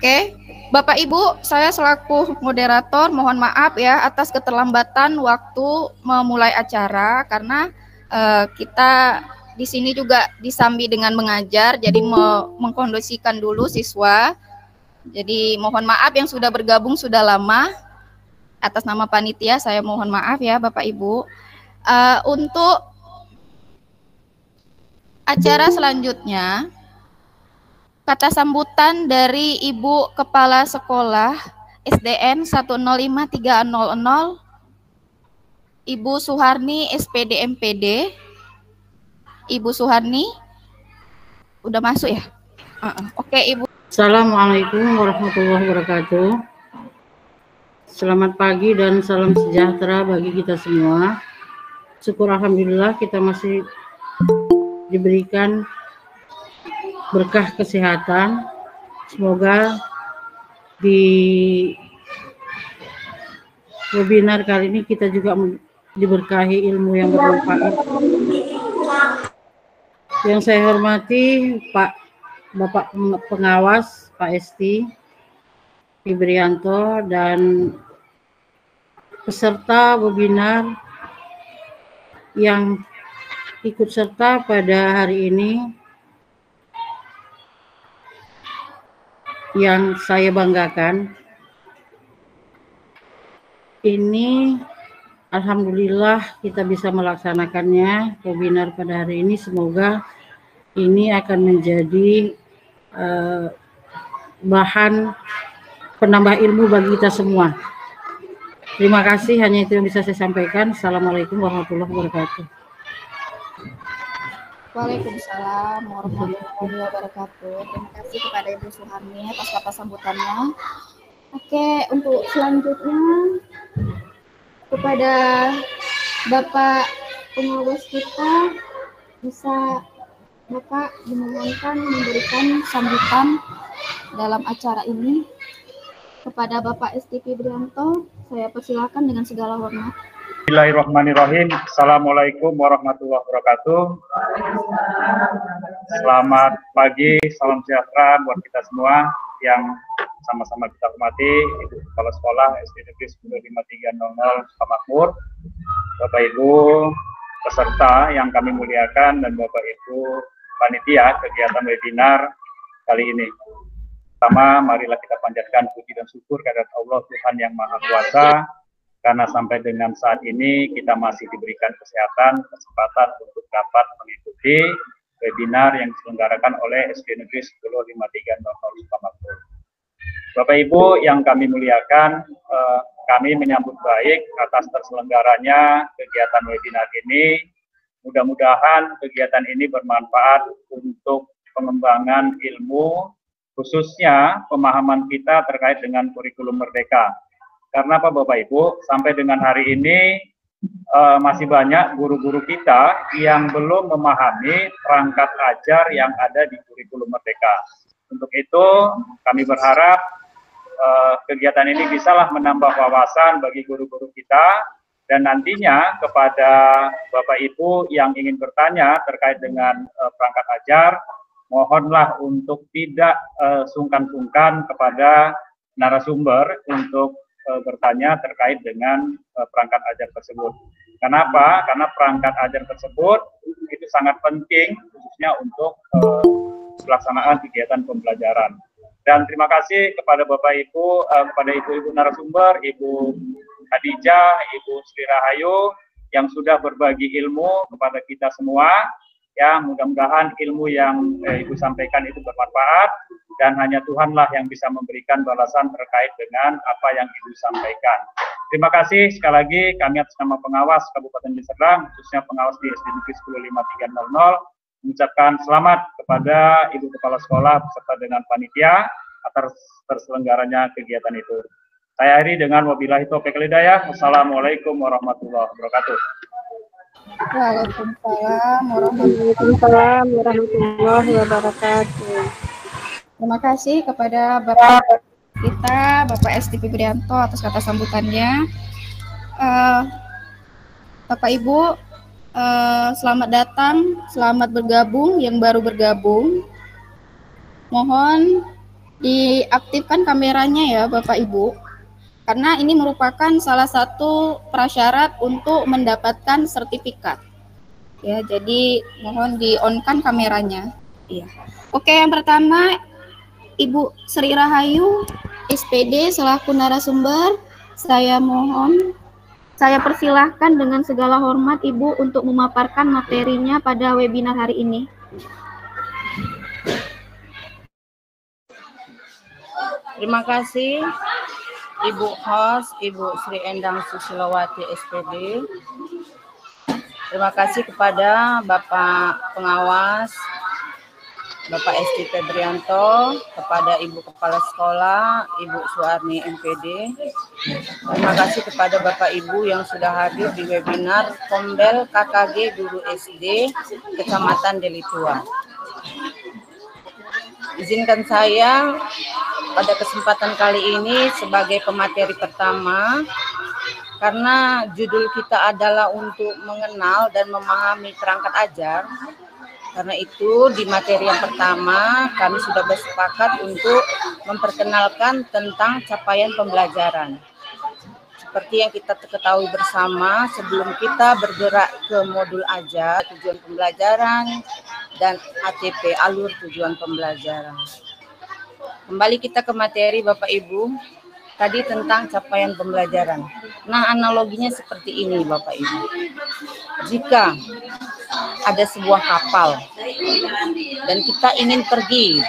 Oke, Bapak Ibu, saya selaku moderator mohon maaf ya atas keterlambatan waktu memulai acara karena kita di sini juga disambi dengan mengajar, jadi mengkondisikan dulu siswa. Jadi mohon maaf yang sudah bergabung sudah lama. Atas nama panitia saya mohon maaf ya Bapak Ibu. Untuk acara selanjutnya, kata sambutan dari Ibu Kepala Sekolah SDN 1053000, Ibu Suharni SPD MPD. Ibu Suharni, udah masuk ya? Oke, Ibu. Assalamualaikum warahmatullahi wabarakatuh. Selamat pagi dan salam sejahtera bagi kita semua. Syukur alhamdulillah kita masih diberikan berkah kesehatan. Semoga di webinar kali ini kita juga diberkahi ilmu yang bermanfaat. Yang saya hormati Bapak Pengawas Pak Esti Fibrianto dan peserta webinar yang ikut serta pada hari ini, yang saya banggakan. Ini alhamdulillah kita bisa melaksanakannya webinar pada hari ini. Semoga ini akan menjadi bahan penambah ilmu bagi kita semua. Terima kasih, hanya itu yang bisa saya sampaikan. Assalamualaikum warahmatullahi wabarakatuh. Waalaikumsalam warahmatullahi wabarakatuh. Terima kasih kepada Ibu Suharni atas kata sambutannya. Oke, untuk selanjutnya kepada Bapak Pengawas kita, bisa Bapak dimohonkan memberikan sambutan dalam acara ini. Kepada Bapak Esti Fibrianto, saya persilakan dengan segala hormat. Bismillahirrahmanirrahim. Assalamualaikum warahmatullahi wabarakatuh. Selamat pagi, salam sejahtera buat kita semua yang sama-sama kita hormati. Ibu Kepala Sekolah SD Negeri 1053000 Sukamakmur, Bapak Ibu peserta yang kami muliakan, dan Bapak Ibu panitia kegiatan webinar kali ini. Pertama, marilah kita panjatkan puji dan syukur kehadirat Allah Tuhan yang Maha Kuasa, karena sampai dengan saat ini kita masih diberikan kesempatan untuk dapat mengikuti webinar yang diselenggarakan oleh SD Negeri 1053000 Sukamakmur. Bapak Ibu yang kami muliakan, kami menyambut baik atas terselenggaranya kegiatan webinar ini. Mudah-mudahan kegiatan ini bermanfaat untuk pengembangan ilmu, khususnya pemahaman kita terkait dengan kurikulum merdeka. Karena apa Bapak Ibu, sampai dengan hari ini masih banyak guru-guru kita yang belum memahami perangkat ajar yang ada di kurikulum merdeka. Untuk itu kami berharap kegiatan ini bisalah menambah wawasan bagi guru-guru kita, dan nantinya kepada Bapak Ibu yang ingin bertanya terkait dengan perangkat ajar, mohonlah untuk tidak sungkan-sungkan kepada narasumber untuk bertanya terkait dengan perangkat ajar tersebut. Kenapa? Karena perangkat ajar tersebut itu sangat penting khususnya untuk pelaksanaan kegiatan pembelajaran. Dan terima kasih kepada Bapak Ibu, kepada Ibu-Ibu narasumber, Ibu Khadijah, Ibu Sri Rahayu yang sudah berbagi ilmu kepada kita semua. Ya, mudah-mudahan ilmu yang Ibu sampaikan itu bermanfaat, dan hanya Tuhanlah yang bisa memberikan balasan terkait dengan apa yang Ibu sampaikan. Terima kasih sekali lagi, kami atas nama pengawas Kabupaten Deli Serdang, khususnya pengawas di SD Negeri 1053000, mengucapkan selamat kepada Ibu Kepala Sekolah beserta dengan panitia atas terselenggaranya kegiatan itu. Saya akhiri dengan wabillahi taufiq wal hidayah. Wassalamualaikum warahmatullahi wabarakatuh. Waalaikumsalam warahmatullahi wabarakatuh. Terima kasih kepada Bapak kita, Bapak Esti Fibrianto atas kata sambutannya. Bapak Ibu, selamat datang, selamat bergabung yang baru bergabung. Mohon diaktifkan kameranya ya Bapak Ibu, karena ini merupakan salah satu prasyarat untuk mendapatkan sertifikat. Ya, jadi mohon di-on-kan kameranya. Iya. Oke, yang pertama Ibu Sri Rahayu, SPD selaku narasumber, saya persilahkan dengan segala hormat Ibu untuk memaparkan materinya pada webinar hari ini. Terima kasih Ibu host, Ibu Sri Endang Susilowati SPD. Terima kasih kepada Bapak Pengawas, Bapak Esti Febrianto, kepada Ibu Kepala Sekolah, Ibu Suarni MPD. Terima kasih kepada Bapak Ibu yang sudah hadir di webinar Kombel KKG Guru SD Kecamatan Delitua. Izinkan saya pada kesempatan kali ini sebagai pemateri pertama, karena judul kita adalah untuk mengenal dan memahami perangkat ajar. Karena itu di materi yang pertama kami sudah bersepakat untuk memperkenalkan tentang capaian pembelajaran. Seperti yang kita ketahui bersama, sebelum kita bergerak ke modul ajar, tujuan pembelajaran, dan ATP, alur tujuan pembelajaran. Kembali kita ke materi Bapak Ibu, tadi tentang capaian pembelajaran. Nah, analoginya seperti ini Bapak Ibu. Jika ada sebuah kapal dan kita ingin pergi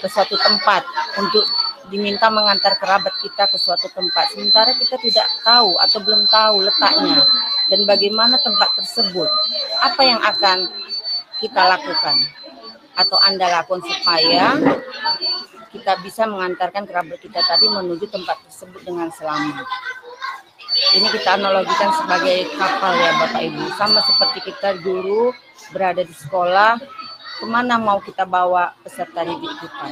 ke suatu tempat untuk diminta mengantar kerabat kita ke suatu tempat, sementara kita tidak tahu atau belum tahu letaknya dan bagaimana tempat tersebut, apa yang akan kita lakukan atau Anda lakukan supaya kita bisa mengantarkan kerabat kita tadi menuju tempat tersebut dengan selamat. Ini kita analogikan sebagai kapal ya Bapak Ibu, sama seperti kita guru berada di sekolah, kemana mau kita bawa peserta didik kita.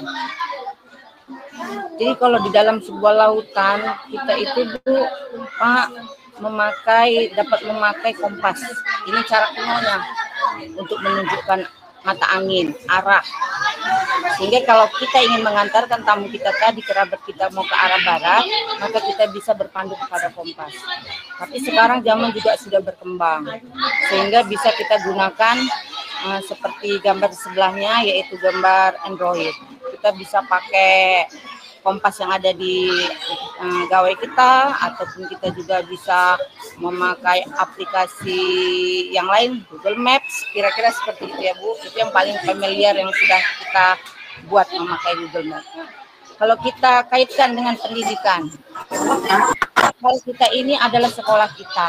Jadi kalau di dalam sebuah lautan kita itu dapat memakai kompas. Ini cara kunonya untuk menunjukkan mata angin, arah. Sehingga kalau kita ingin mengantarkan tamu kita tadi, kerabat kita mau ke arah barat, maka kita bisa berpandu kepada kompas. Tapi sekarang zaman juga sudah berkembang, sehingga bisa kita gunakan seperti gambar sebelahnya, yaitu gambar Android. Kita bisa pakai kompas yang ada di gawai kita, ataupun kita juga bisa memakai aplikasi yang lain, Google Maps, kira-kira seperti itu ya Bu. Itu yang paling familiar yang sudah kita buat memakai Google Maps. Kalau kita kaitkan dengan pendidikan, kalau kita ini adalah sekolah kita,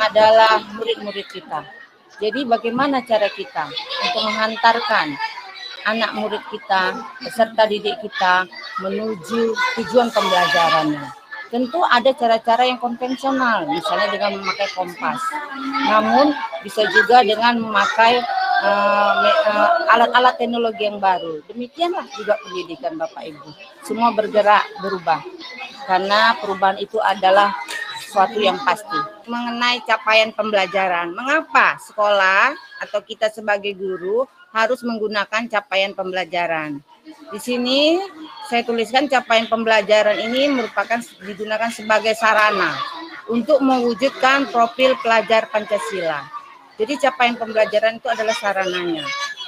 adalah murid-murid kita. Jadi bagaimana cara kita untuk menghantarkan anak murid kita, peserta didik kita menuju tujuan pembelajarannya? Tentu ada cara-cara yang konvensional, misalnya dengan memakai kompas. Namun bisa juga dengan memakai alat-alat teknologi yang baru. Demikianlah juga pendidikan Bapak Ibu. Semua bergerak, berubah. Karena perubahan itu adalah sesuatu yang pasti. Mengenai capaian pembelajaran, mengapa sekolah atau kita sebagai guru harus menggunakan capaian pembelajaran? Di sini saya tuliskan capaian pembelajaran ini merupakan digunakan sebagai sarana untuk mewujudkan profil pelajar Pancasila. Jadi capaian pembelajaran itu adalah sarananya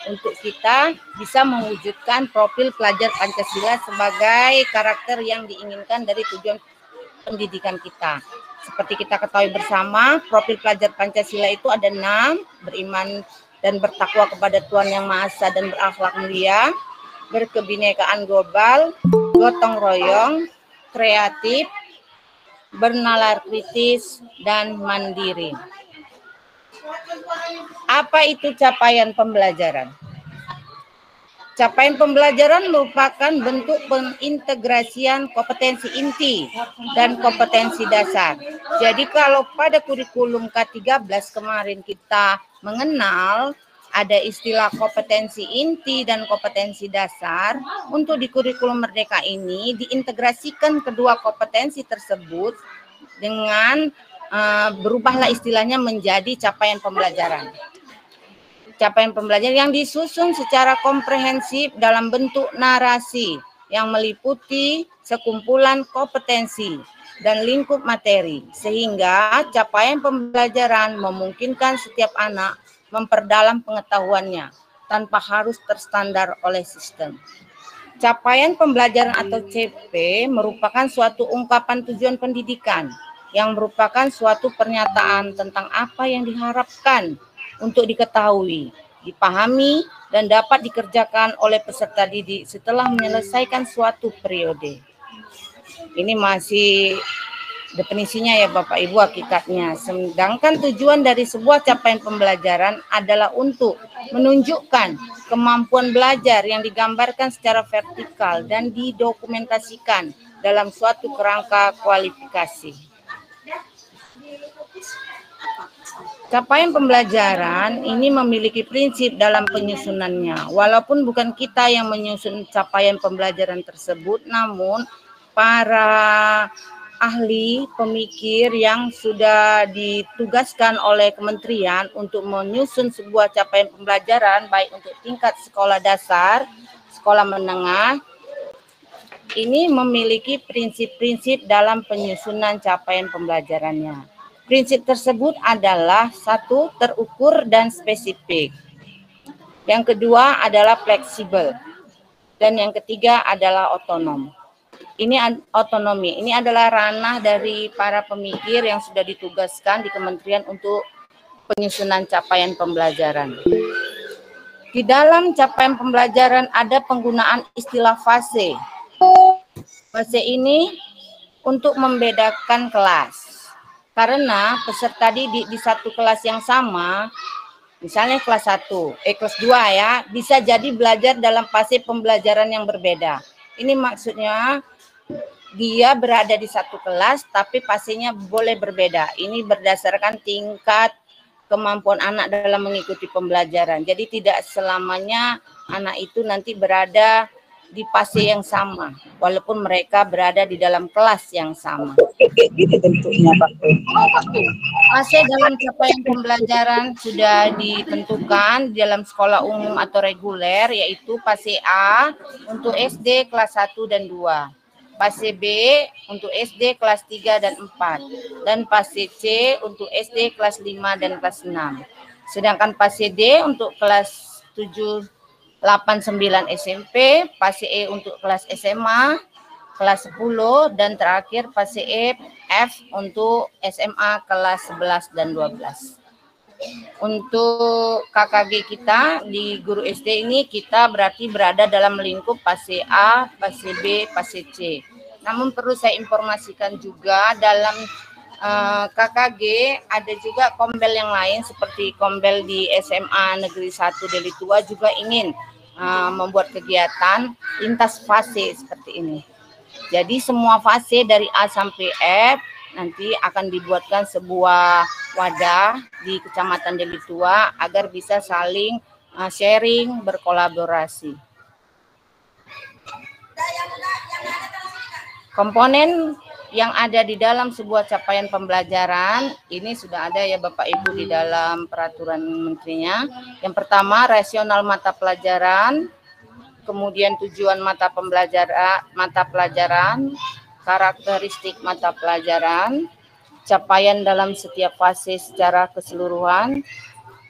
untuk kita bisa mewujudkan profil pelajar Pancasila sebagai karakter yang diinginkan dari tujuan pendidikan kita. Seperti kita ketahui bersama, profil pelajar Pancasila itu ada 6, beriman dan bertakwa kepada Tuhan Yang Maha Esa dan berakhlak mulia, berkebinekaan global, gotong royong, kreatif, bernalar kritis, dan mandiri. Apa itu capaian pembelajaran? Capaian pembelajaran merupakan bentuk pengintegrasian kompetensi inti dan kompetensi dasar. Jadi kalau pada kurikulum K13 kemarin kita mengenal ada istilah kompetensi inti dan kompetensi dasar, untuk di kurikulum Merdeka ini diintegrasikan kedua kompetensi tersebut dengan berubahlah istilahnya menjadi capaian pembelajaran. Capaian pembelajaran yang disusun secara komprehensif dalam bentuk narasi yang meliputi sekumpulan kompetensi dan lingkup materi, sehingga capaian pembelajaran memungkinkan setiap anak memperdalam pengetahuannya tanpa harus terstandar oleh sistem. Capaian pembelajaran atau CP merupakan suatu ungkapan tujuan pendidikan yang merupakan suatu pernyataan tentang apa yang diharapkan untuk diketahui, dipahami, dan dapat dikerjakan oleh peserta didik setelah menyelesaikan suatu periode. Ini masih definisinya ya Bapak Ibu, hakikatnya. Sedangkan tujuan dari sebuah capaian pembelajaran adalah untuk menunjukkan kemampuan belajar yang digambarkan secara vertikal dan didokumentasikan dalam suatu kerangka kualifikasi. Capaian pembelajaran ini memiliki prinsip dalam penyusunannya. Walaupun bukan kita yang menyusun capaian pembelajaran tersebut, namun para ahli pemikir yang sudah ditugaskan oleh kementerian untuk menyusun sebuah capaian pembelajaran baik untuk tingkat sekolah dasar, sekolah menengah, ini memiliki prinsip-prinsip dalam penyusunan capaian pembelajarannya. Prinsip tersebut adalah satu, terukur dan spesifik. Yang kedua adalah fleksibel. Dan yang ketiga adalah otonom. Ini otonomi. Ini adalah ranah dari para pemikir yang sudah ditugaskan di kementerian untuk penyusunan capaian pembelajaran. Di dalam capaian pembelajaran ada penggunaan istilah fase. Fase ini untuk membedakan kelas. Karena peserta didik di satu kelas yang sama, misalnya kelas 1, kelas 2 ya, bisa jadi belajar dalam fase pembelajaran yang berbeda. Ini maksudnya dia berada di satu kelas tapi fasenya boleh berbeda. Ini berdasarkan tingkat kemampuan anak dalam mengikuti pembelajaran. Jadi tidak selamanya anak itu nanti berada di fase yang sama, walaupun mereka berada di dalam kelas yang sama. Gitu tentunya Pak. Fase dalam capaian pembelajaran sudah ditentukan di dalam sekolah umum atau reguler, yaitu fase A untuk SD kelas 1 dan 2. Fase B untuk SD kelas 3 dan 4. Dan fase C untuk SD kelas 5 dan kelas 6. Sedangkan fase D untuk kelas 7, 8, 9 SMP, fase E untuk kelas SMA, kelas 10, dan terakhir fase E, F untuk SMA kelas 11 dan 12. Untuk KKG kita di guru SD ini kita berarti berada dalam lingkup fase A, fase B, fase C. Namun perlu saya informasikan juga dalam KKG ada juga kombel yang lain seperti kombel di SMA Negeri 1 Deli Tua juga ingin membuat kegiatan lintas fase seperti ini. Jadi semua fase dari A sampai F nanti akan dibuatkan sebuah wadah di Kecamatan Deli Tua agar bisa saling sharing, berkolaborasi. Komponen yang ada di dalam sebuah capaian pembelajaran ini sudah ada ya Bapak Ibu di dalam peraturan menterinya. Yang pertama rasional mata pelajaran, kemudian tujuan mata pelajaran, karakteristik mata pelajaran, capaian dalam setiap fase secara keseluruhan,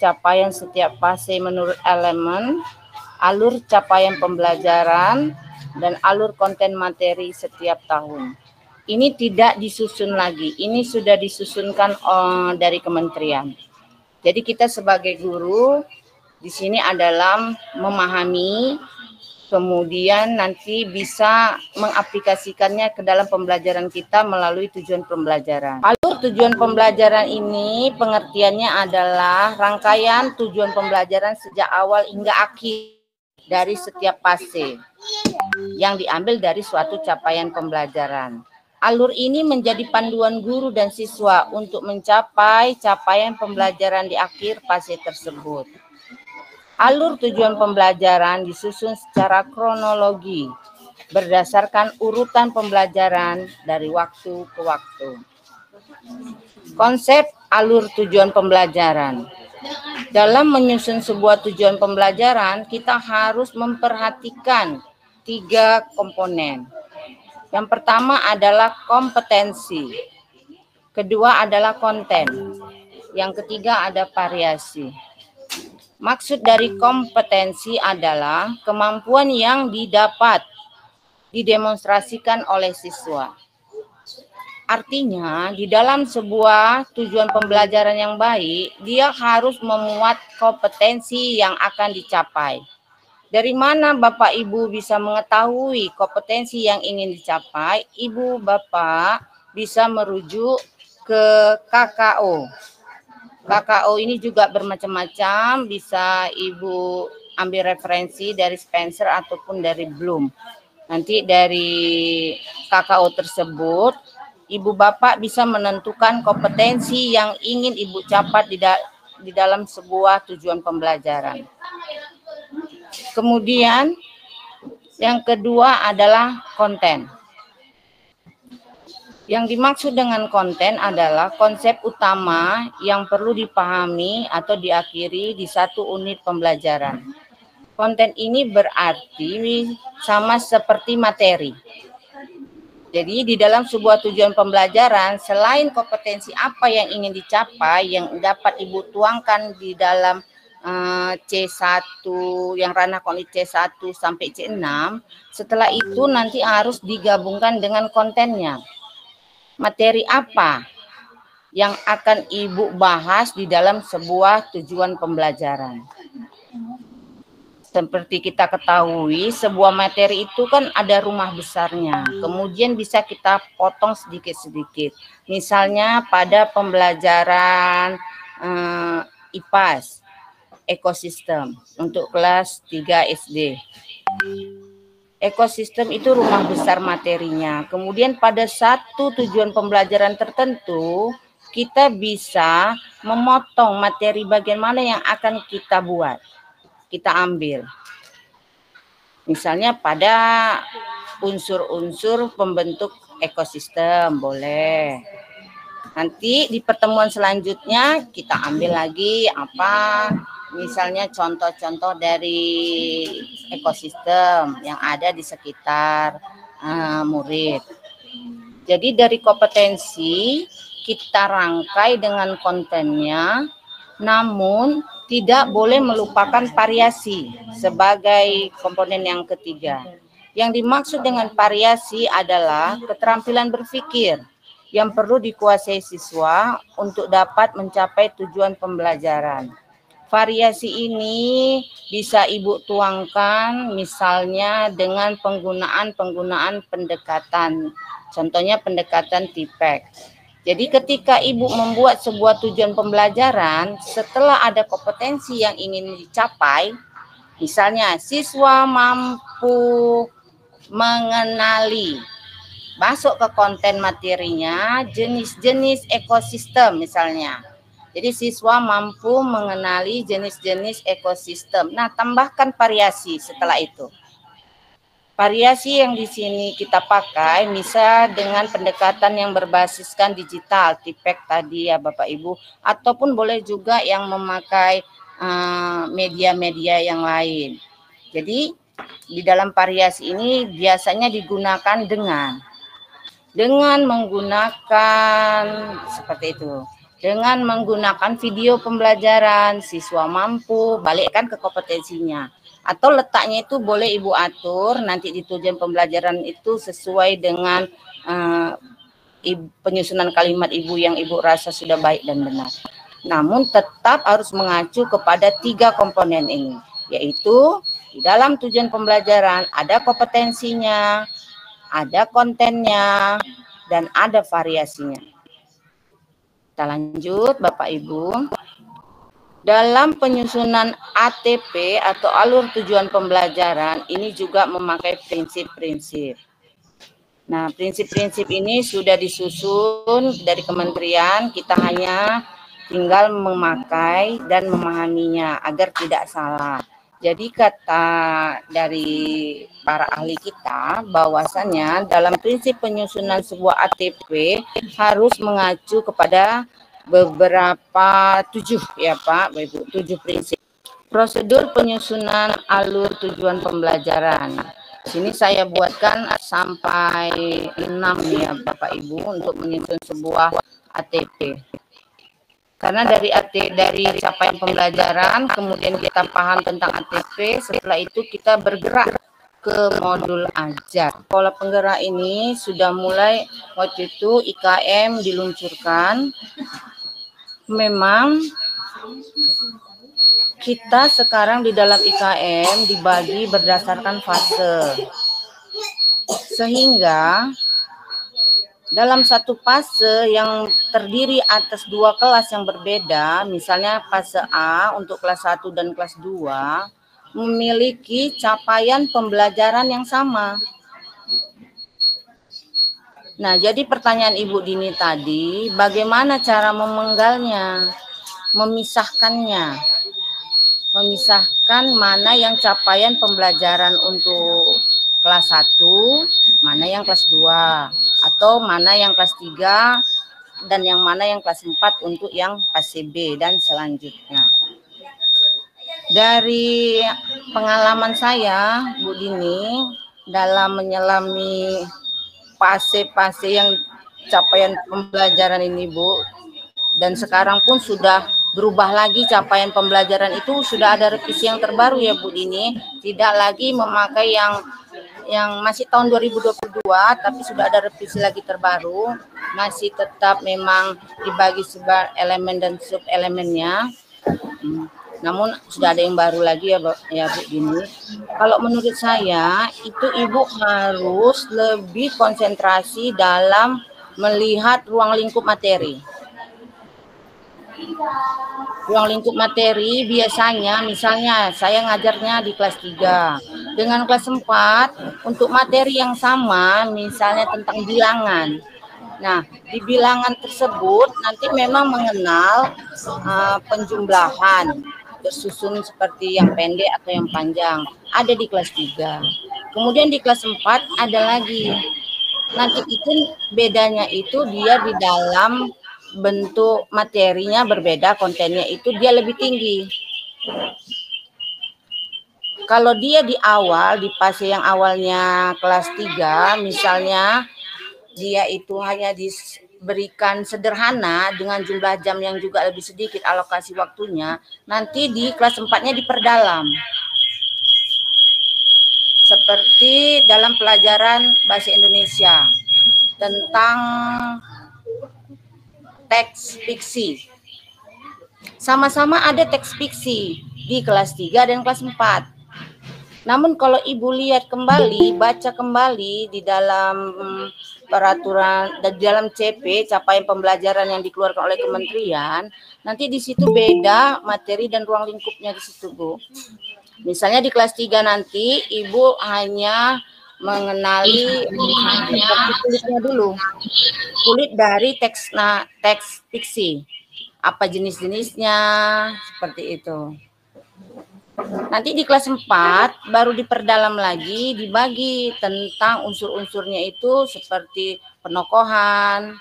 capaian setiap fase menurut elemen, alur capaian pembelajaran, dan alur konten materi setiap tahun. Ini tidak disusun lagi, ini sudah disusunkan dari kementerian. Jadi kita sebagai guru di sini adalah memahami, kemudian nanti bisa mengaplikasikannya ke dalam pembelajaran kita melalui tujuan pembelajaran. Alur tujuan pembelajaran ini pengertiannya adalah rangkaian tujuan pembelajaran sejak awal hingga akhir dari setiap fase yang diambil dari suatu capaian pembelajaran. Alur ini menjadi panduan guru dan siswa untuk mencapai capaian pembelajaran di akhir fase tersebut. Alur tujuan pembelajaran disusun secara kronologi berdasarkan urutan pembelajaran dari waktu ke waktu. Konsep alur tujuan pembelajaran. Dalam menyusun sebuah tujuan pembelajaran, kita harus memperhatikan 3 komponen. Yang pertama adalah kompetensi, kedua adalah konten, yang ketiga ada variasi. Maksud dari kompetensi adalah kemampuan yang didapat didemonstrasikan oleh siswa. Artinya, di dalam sebuah tujuan pembelajaran yang baik, dia harus memuat kompetensi yang akan dicapai. Dari mana Bapak Ibu bisa mengetahui kompetensi yang ingin dicapai? Ibu Bapak bisa merujuk ke KKO. KKO ini juga bermacam-macam, bisa Ibu ambil referensi dari Spencer ataupun dari Bloom. Nanti dari KKO tersebut, Ibu Bapak bisa menentukan kompetensi yang ingin Ibu capai di dalam sebuah tujuan pembelajaran. Kemudian yang kedua adalah konten. Yang dimaksud dengan konten adalah konsep utama yang perlu dipahami atau diakhiri di satu unit pembelajaran. Konten ini berarti sama seperti materi. Jadi di dalam sebuah tujuan pembelajaran, selain kompetensi apa yang ingin dicapai, yang dapat Ibu tuangkan di dalam C1, yang ranah kognitif C1 sampai C6, setelah itu nanti harus digabungkan dengan kontennya. Materi apa yang akan Ibu bahas di dalam sebuah tujuan pembelajaran? Seperti kita ketahui, sebuah materi itu kan ada rumah besarnya. Kemudian bisa kita potong sedikit-sedikit. Misalnya pada pembelajaran IPAS, ekosistem, untuk kelas 3 SD. Ekosistem itu rumah besar materinya. Kemudian pada satu tujuan pembelajaran tertentu, kita bisa memotong materi bagian mana yang akan kita buat. Kita ambil. Misalnya pada unsur-unsur pembentuk ekosistem, boleh. Nanti di pertemuan selanjutnya kita ambil lagi apa, misalnya contoh-contoh dari ekosistem yang ada di sekitar murid. Jadi dari kompetensi kita rangkai dengan kontennya, namun tidak boleh melupakan variasi sebagai komponen yang ketiga. Yang dimaksud dengan variasi adalah keterampilan berpikir yang perlu dikuasai siswa untuk dapat mencapai tujuan pembelajaran. Variasi ini bisa Ibu tuangkan misalnya dengan penggunaan pendekatan. Contohnya pendekatan TIPEC. Jadi ketika Ibu membuat sebuah tujuan pembelajaran, setelah ada kompetensi yang ingin dicapai, misalnya siswa mampu mengenali, masuk ke konten materinya, jenis-jenis ekosistem misalnya. Jadi siswa mampu mengenali jenis-jenis ekosistem. Nah, tambahkan variasi setelah itu. Variasi yang di sini kita pakai bisa dengan pendekatan yang berbasiskan digital, TIPEC tadi ya Bapak Ibu, ataupun boleh juga yang memakai media-media yang lain. Jadi di dalam variasi ini biasanya digunakan dengan menggunakan seperti itu. Dengan menggunakan video pembelajaran, siswa mampu balikkan ke kompetensinya. Atau letaknya itu boleh Ibu atur nanti di tujuan pembelajaran itu sesuai dengan penyusunan kalimat Ibu yang Ibu rasa sudah baik dan benar. Namun tetap harus mengacu kepada 3 komponen ini, yaitu di dalam tujuan pembelajaran ada kompetensinya, ada kontennya, dan ada variasinya. Kita lanjut Bapak Ibu. Dalam penyusunan ATP atau alur tujuan pembelajaran ini juga memakai prinsip-prinsip. Nah, prinsip-prinsip ini sudah disusun dari kementerian, kita hanya tinggal memakai dan memahaminya agar tidak salah. Jadi kata dari para ahli kita bahwasannya dalam prinsip penyusunan sebuah ATP harus mengacu kepada beberapa 7 ya Pak, Ibu, 7 prinsip. Prosedur penyusunan alur tujuan pembelajaran. Sini saya buatkan sampai 6 ya Bapak Ibu untuk menyusun sebuah ATP. Karena dari capaian pembelajaran, kemudian kita paham tentang ATP, setelah itu kita bergerak ke modul ajar. Pola penggerak ini sudah mulai waktu itu IKM diluncurkan. Memang kita sekarang di dalam IKM dibagi berdasarkan fase. Sehingga dalam satu fase yang terdiri atas 2 kelas yang berbeda, misalnya fase A untuk kelas 1 dan kelas 2, memiliki capaian pembelajaran yang sama. Nah, jadi pertanyaan Ibu Dini tadi, bagaimana cara memenggalnya, memisahkannya, memisahkan mana yang capaian pembelajaran untuk kelas 1, mana yang kelas 2, atau mana yang kelas 3, dan yang mana yang kelas 4 untuk yang fase B dan selanjutnya. Dari pengalaman saya, Bu Dini, dalam menyelami fase-fase yang capaian pembelajaran ini, Bu, dan sekarang pun sudah berubah lagi capaian pembelajaran itu, sudah ada revisi yang terbaru ya Bu Dini, tidak lagi memakai yang masih tahun 2022, tapi sudah ada revisi lagi terbaru, masih tetap memang dibagi sebagai elemen dan sub elemennya. Namun sudah ada yang baru lagi ya Bu Dini. Kalau menurut saya itu Ibu harus lebih konsentrasi dalam melihat ruang lingkup materi. Ruang lingkup materi biasanya misalnya saya ngajarnya di kelas 3 dengan kelas 4 untuk materi yang sama, misalnya tentang bilangan. Nah, di bilangan tersebut nanti memang mengenal penjumlahan tersusun seperti yang pendek atau yang panjang, ada di kelas 3. Kemudian di kelas 4 ada lagi. Nanti itu bedanya itu dia di dalam bentuk materinya berbeda, kontennya itu dia lebih tinggi. Kalau dia di awal, di fase yang awalnya kelas 3, misalnya dia itu hanya diberikan sederhana dengan jumlah jam yang juga lebih sedikit alokasi waktunya, nanti di kelas 4-nya diperdalam. Seperti dalam pelajaran bahasa Indonesia tentang teks fiksi. Sama-sama ada teks fiksi di kelas 3 dan kelas 4. Namun kalau Ibu lihat kembali, baca kembali di dalam peraturan dan di dalam CP, capaian pembelajaran yang dikeluarkan oleh kementerian, nanti di situ beda materi dan ruang lingkupnya di situ, Bu. Misalnya di kelas 3 nanti Ibu hanya mengenali kulitnya dulu. Kulit dari teks fiksi. Apa jenis-jenisnya, seperti itu. Nanti di kelas 4 baru diperdalam lagi, dibagi tentang unsur-unsurnya itu seperti penokohan,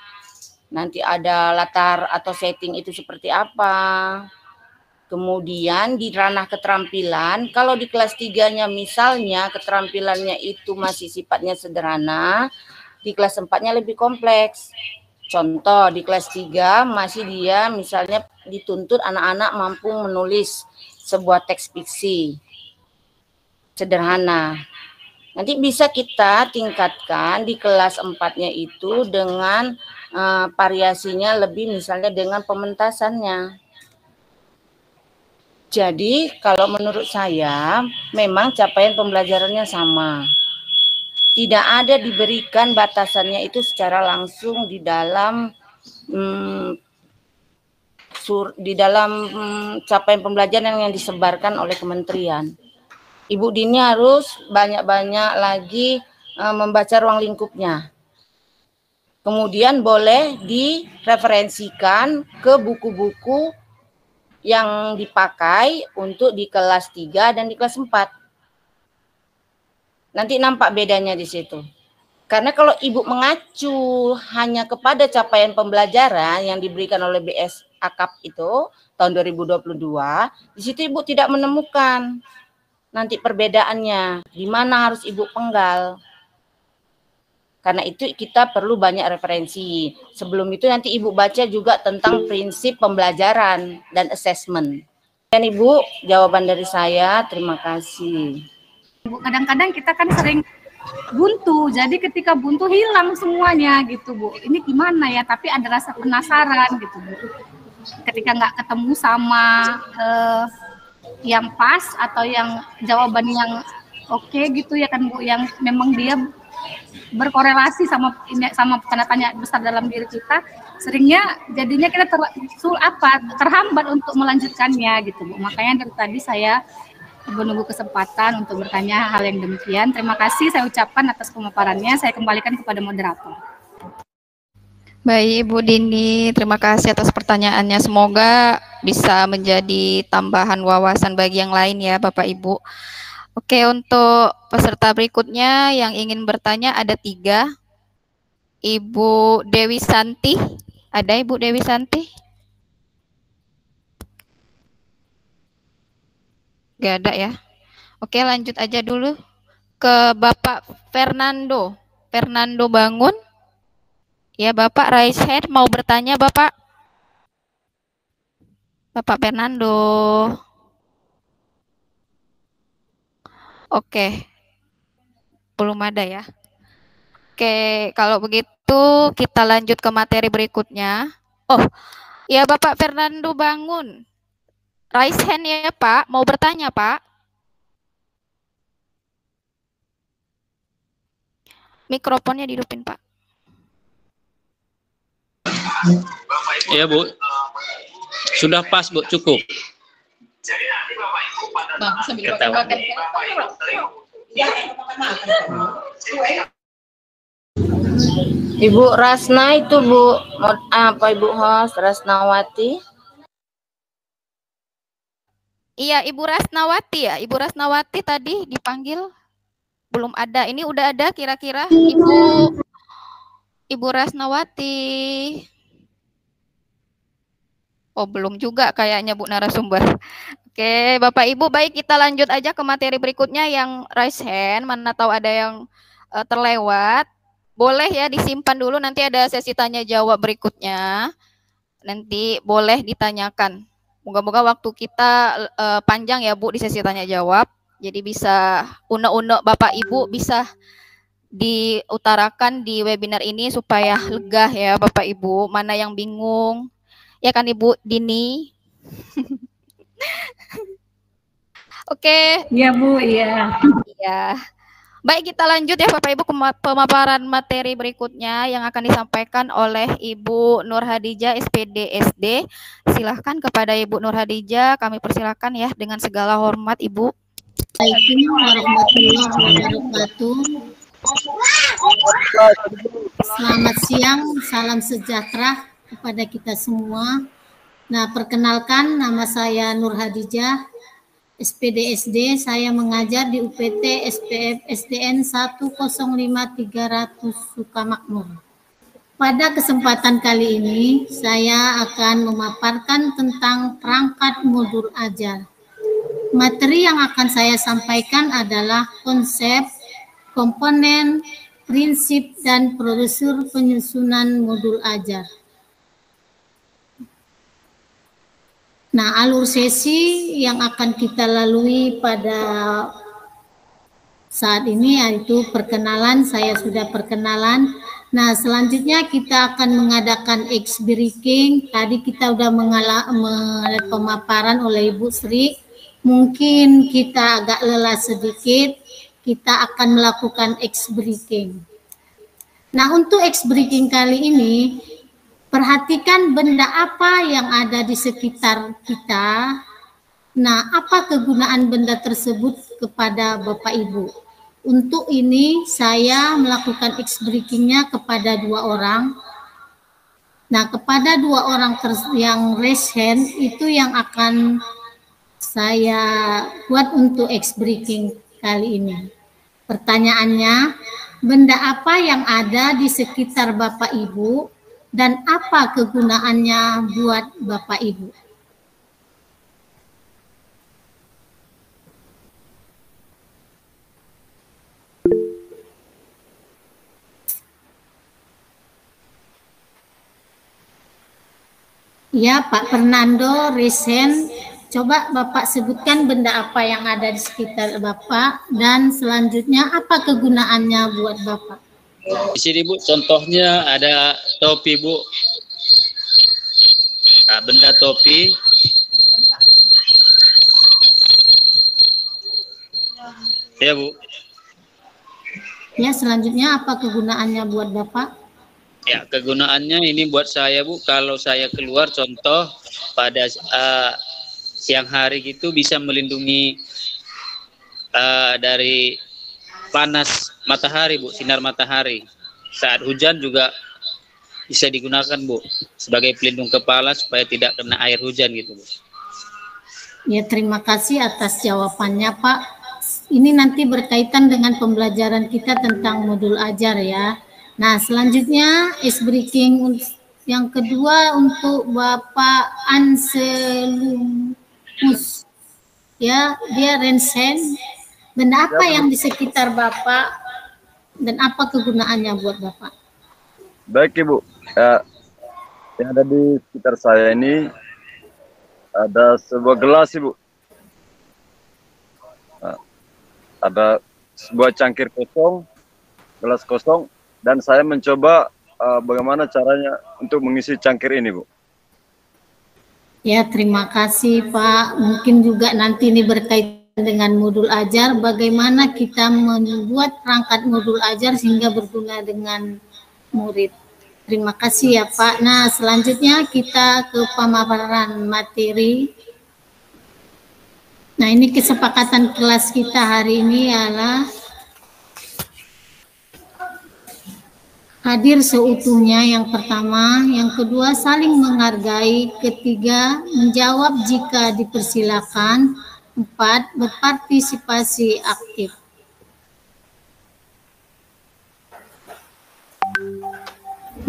nanti ada latar atau setting itu seperti apa. Kemudian di ranah keterampilan, kalau di kelas 3-nya misalnya keterampilannya itu masih sifatnya sederhana, di kelas 4-nya lebih kompleks. Contoh, di kelas 3 masih dia misalnya dituntut anak-anak mampu menulis sebuah teks fiksi sederhana. Nanti bisa kita tingkatkan di kelas 4-nya itu dengan variasinya lebih, misalnya dengan pementasannya. Jadi kalau menurut saya memang capaian pembelajarannya sama. Tidak ada diberikan batasannya itu secara langsung di dalam capaian pembelajaran yang disebarkan oleh kementerian. Ibu Dini harus banyak-banyak lagi membaca ruang lingkupnya. Kemudian boleh direferensikan ke buku-buku yang dipakai untuk di kelas 3 dan di kelas 4. Nanti nampak bedanya di situ. Karena kalau Ibu mengacu hanya kepada capaian pembelajaran yang diberikan oleh BS AKAP itu tahun 2022, di situ Ibu tidak menemukan nanti perbedaannya, di mana harus Ibu penggal. Karena itu kita perlu banyak referensi. Sebelum itu nanti Ibu baca juga tentang prinsip pembelajaran dan assessment. Dan Ibu, jawaban dari saya, terima kasih. Bu, kadang-kadang kita kan sering buntu, jadi ketika buntu hilang semuanya gitu Bu. Ini gimana ya? Tapi ada rasa penasaran gitu Bu. Ketika nggak ketemu sama yang pas atau yang jawaban yang oke gitu ya kan Bu, yang memang dia berkorelasi sama tanda tanya besar dalam diri kita, seringnya jadinya kita terhambat untuk melanjutkannya gitu Bu. Makanya dari tadi saya menunggu kesempatan untuk bertanya hal yang demikian. Terima kasih saya ucapkan atas pemaparannya. Saya kembalikan kepada moderator. Baik Ibu Dini, terima kasih atas pertanyaannya. Semoga bisa menjadi tambahan wawasan bagi yang lain ya Bapak Ibu. Oke, untuk peserta berikutnya yang ingin bertanya ada 3. Ibu Dewi Santi, ada Ibu Dewi Santi? Gak ada ya. Oke, lanjut aja dulu ke Bapak Fernando. Fernando Bangun. Ya, Bapak raise hand mau bertanya, Bapak. Bapak Fernando. Oke. Belum ada ya. Oke, kalau begitu kita lanjut ke materi berikutnya. Oh, ya Bapak Fernando Bangun. Raise hand ya, Pak. Mau bertanya, Pak? Mikrofonnya dihidupin, Pak. Iya, Bu. Sudah pas, Bu. Cukup. Ibu Rasna itu Bu, apa Ibu host Rasnawati? Iya, Ibu Rasnawati ya. Ibu Rasnawati tadi dipanggil belum ada. Ini udah ada kira-kira Ibu Rasnawati. Oh, belum juga kayaknya Bu narasumber. Oke, Bapak Ibu, baik kita lanjut aja ke materi berikutnya yang raise hand. Mana tahu ada yang terlewat. Boleh ya disimpan dulu, nanti ada sesi tanya jawab berikutnya. Nanti boleh ditanyakan. Moga-moga waktu kita panjang ya Bu di sesi tanya jawab. Jadi bisa unek-unek Bapak Ibu bisa diutarakan di webinar ini supaya lega ya Bapak Ibu. Mana yang bingung? Ya kan Ibu Dini? Oke. Iya Bu, iya. Iya. Baik, kita lanjut ya Bapak Ibu ke pemaparan materi berikutnya yang akan disampaikan oleh Ibu Nur Hadijah SPD SD. Silahkan kepada Ibu Nur Hadijah, kami persilahkan ya dengan segala hormat Ibu. Assalamualaikum warahmatullahi wabarakatuh. Selamat siang, salam sejahtera kepada kita semua. Nah, perkenalkan nama saya Nur Hadijah, SPD SD. Saya mengajar di UPT SPF SDN 105300 Sukamakmur. Pada kesempatan kali ini, saya akan memaparkan tentang perangkat modul ajar. Materi yang akan saya sampaikan adalah konsep, komponen, prinsip, dan prosedur penyusunan modul ajar. Nah, alur sesi yang akan kita lalui pada saat ini yaitu perkenalan, saya sudah perkenalan. Nah, selanjutnya kita akan mengadakan ice breaking. Tadi kita sudah mengalami pemaparan oleh Ibu Sri. Mungkin kita agak lelah sedikit, kita akan melakukan ice breaking. Nah, untuk ice breaking kali ini, perhatikan benda apa yang ada di sekitar kita. Nah, apa kegunaan benda tersebut kepada Bapak Ibu? Untuk ini saya melakukan ice breaking-nya kepada 2 orang. Nah, kepada 2 orang yang raise hand itu yang akan saya buat untuk ice breaking kali ini. Pertanyaannya, benda apa yang ada di sekitar Bapak Ibu dan apa kegunaannya buat Bapak Ibu? Ya, Pak Fernando Resen, coba Bapak sebutkan benda apa yang ada di sekitar Bapak dan selanjutnya apa kegunaannya buat Bapak. Di sini Bu, contohnya ada topi Bu. Nah, benda topi. Ya Bu. Ya, selanjutnya apa kegunaannya buat Bapak? Ya, kegunaannya ini buat saya Bu, kalau saya keluar contoh pada siang hari gitu bisa melindungi dari panas matahari Bu, sinar matahari. Saat hujan juga bisa digunakan Bu, sebagai pelindung kepala supaya tidak kena air hujan gitu Bu. Ya, terima kasih atas jawabannya Pak. Ini nanti berkaitan dengan pembelajaran kita tentang modul ajar ya. Nah, selanjutnya ice breaking yang kedua untuk Bapak Anselumus. Ya, dia Rensen. Benda apa yang di sekitar Bapak dan apa kegunaannya buat Bapak? Baik Ibu, yang ada di sekitar saya ini ada sebuah gelas Ibu. Ada sebuah cangkir kosong, gelas kosong, dan saya mencoba bagaimana caranya untuk mengisi cangkir ini, Bu. Ya, terima kasih Pak. Mungkin juga nanti ini berkaitan dengan modul ajar, bagaimana kita membuat perangkat modul ajar sehingga berguna dengan murid. Terima kasih ya Pak. Nah, selanjutnya kita ke pemaparan materi. Nah, ini kesepakatan kelas kita hari ini adalah hadir seutuhnya yang pertama, yang kedua saling menghargai, ketiga menjawab jika dipersilakan, empat berpartisipasi aktif.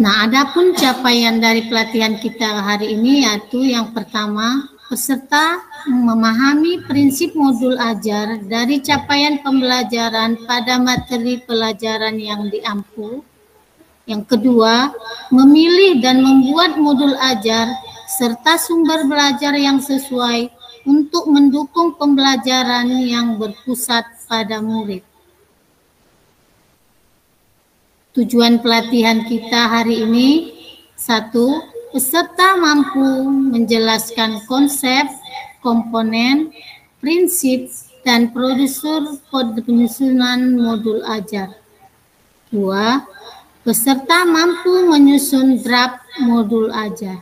Nah, adapun capaian dari pelatihan kita hari ini yaitu yang pertama, peserta memahami prinsip modul ajar dari capaian pembelajaran pada materi pelajaran yang diampu. Yang kedua, memilih dan membuat modul ajar serta sumber belajar yang sesuai untuk mendukung pembelajaran yang berpusat pada murid. Tujuan pelatihan kita hari ini, 1. Peserta mampu menjelaskan konsep, komponen, prinsip, dan prosedur penyusunan modul ajar. 2. Peserta mampu menyusun draft modul ajar.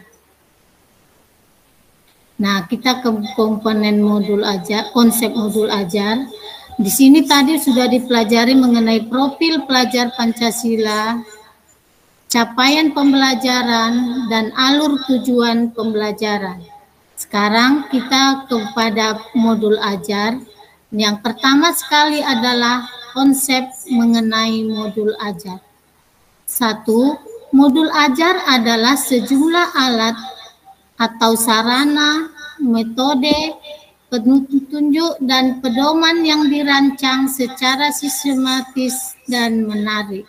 Nah, kita ke komponen modul ajar, konsep modul ajar. Di sini tadi sudah dipelajari mengenai profil pelajar Pancasila, capaian pembelajaran, dan alur tujuan pembelajaran. Sekarang kita kepada modul ajar. Yang pertama sekali adalah konsep mengenai modul ajar. 1. Modul ajar adalah sejumlah alat atau sarana, metode, petunjuk, dan pedoman yang dirancang secara sistematis dan menarik.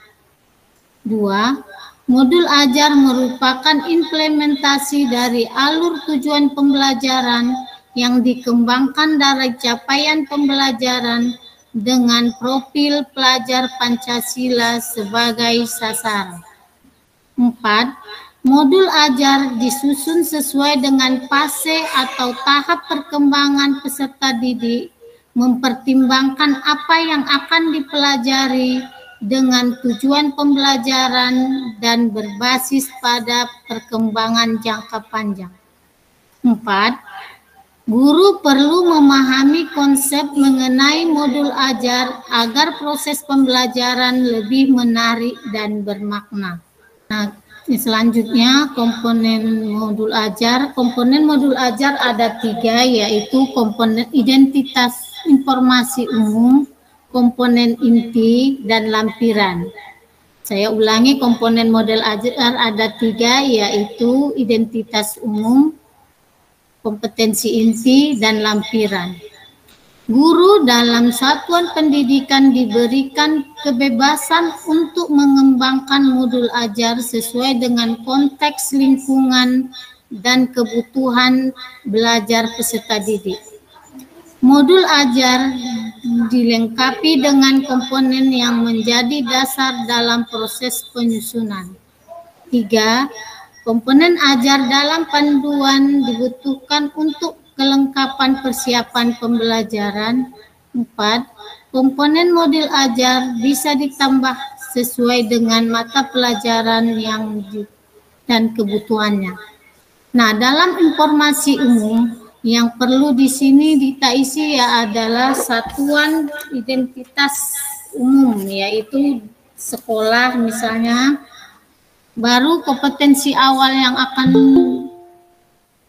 2. Modul ajar merupakan implementasi dari alur tujuan pembelajaran yang dikembangkan dari capaian pembelajaran dengan profil pelajar Pancasila sebagai sasaran. 4. Modul ajar disusun sesuai dengan fase atau tahap perkembangan peserta didik, mempertimbangkan apa yang akan dipelajari dengan tujuan pembelajaran dan berbasis pada perkembangan jangka panjang. 4. Guru perlu memahami konsep mengenai modul ajar agar proses pembelajaran lebih menarik dan bermakna. Nah, selanjutnya komponen modul ajar. Komponen modul ajar ada 3, yaitu komponen identitas informasi umum, komponen inti, dan lampiran. Saya ulangi, komponen modul ajar ada 3, yaitu identitas umum, kompetensi inti, dan lampiran. Guru dalam satuan pendidikan diberikan kebebasan untuk mengembangkan modul ajar sesuai dengan konteks lingkungan dan kebutuhan belajar peserta didik. Modul ajar dilengkapi dengan komponen yang menjadi dasar dalam proses penyusunan. 3. Komponen ajar dalam panduan dibutuhkan untuk kelengkapan persiapan pembelajaran. 4. Komponen modul ajar bisa ditambah sesuai dengan mata pelajaran dan kebutuhannya. Nah, dalam informasi umum yang perlu di sini kita isi adalah satuan identitas umum, yaitu sekolah misalnya. Baru kompetensi awal yang akan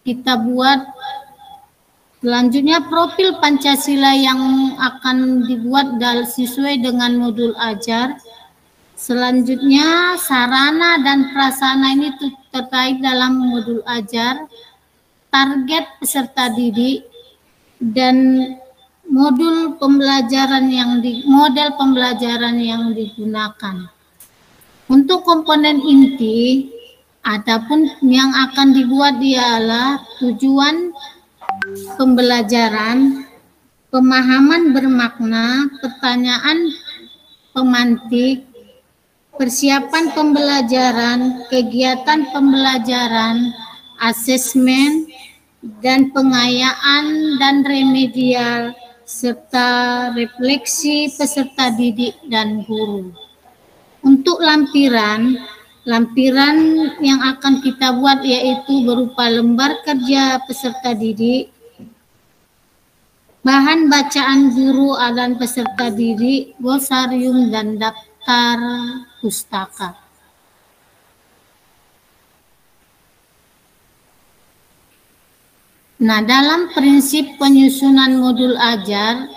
kita buat. Selanjutnya profil Pancasila yang akan dibuat sesuai dengan modul ajar. Selanjutnya sarana dan prasarana ini terkait dalam modul ajar. Target peserta didik dan model pembelajaran yang digunakan. Untuk komponen inti, adapun yang akan dibuat ialah tujuan pembelajaran, pemahaman bermakna, pertanyaan pemantik, persiapan pembelajaran, kegiatan pembelajaran, asesmen, dan pengayaan dan remedial, serta refleksi peserta didik dan guru. Untuk lampiran yang akan kita buat yaitu berupa lembar kerja peserta didik, bahan bacaan guru dan peserta didik, glosarium, dan daftar pustaka. Nah, dalam prinsip penyusunan modul ajar,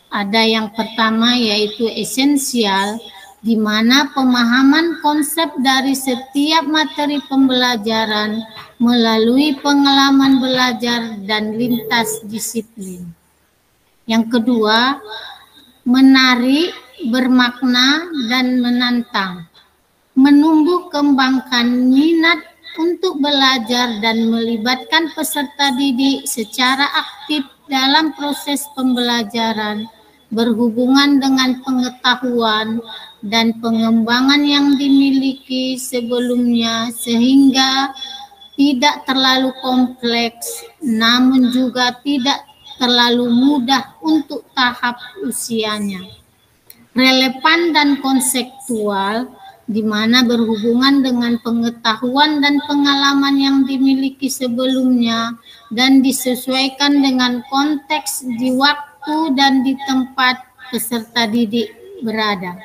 ada yang pertama yaitu esensial, di mana pemahaman konsep dari setiap materi pembelajaran melalui pengalaman belajar dan lintas disiplin. Yang kedua, menarik, bermakna, dan menantang, menumbuh kembangkan minat untuk belajar dan melibatkan peserta didik secara aktif dalam proses pembelajaran berhubungan dengan pengetahuan dan pengembangan yang dimiliki sebelumnya sehingga tidak terlalu kompleks namun juga tidak terlalu mudah untuk tahap usianya. Relevan dan konseptual, di mana berhubungan dengan pengetahuan dan pengalaman yang dimiliki sebelumnya dan disesuaikan dengan konteks di waktu dan di tempat peserta didik berada.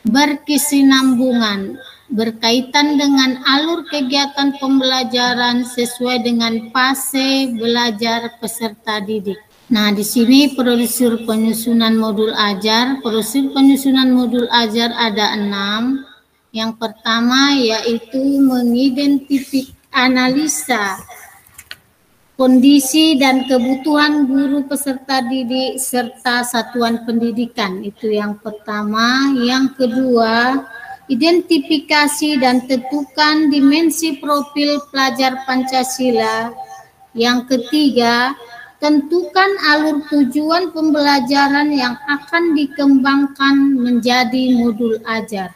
Berkesinambungan, berkaitan dengan alur kegiatan pembelajaran sesuai dengan fase belajar peserta didik. Nah, di sini prosedur penyusunan modul ajar. Prosedur penyusunan modul ajar ada 6. Yang pertama yaitu mengidentifikasi analisa kondisi dan kebutuhan guru peserta didik serta satuan pendidikan. Itu yang pertama. Yang kedua, identifikasi dan tentukan dimensi profil pelajar Pancasila. Yang ketiga, tentukan alur tujuan pembelajaran yang akan dikembangkan menjadi modul ajar.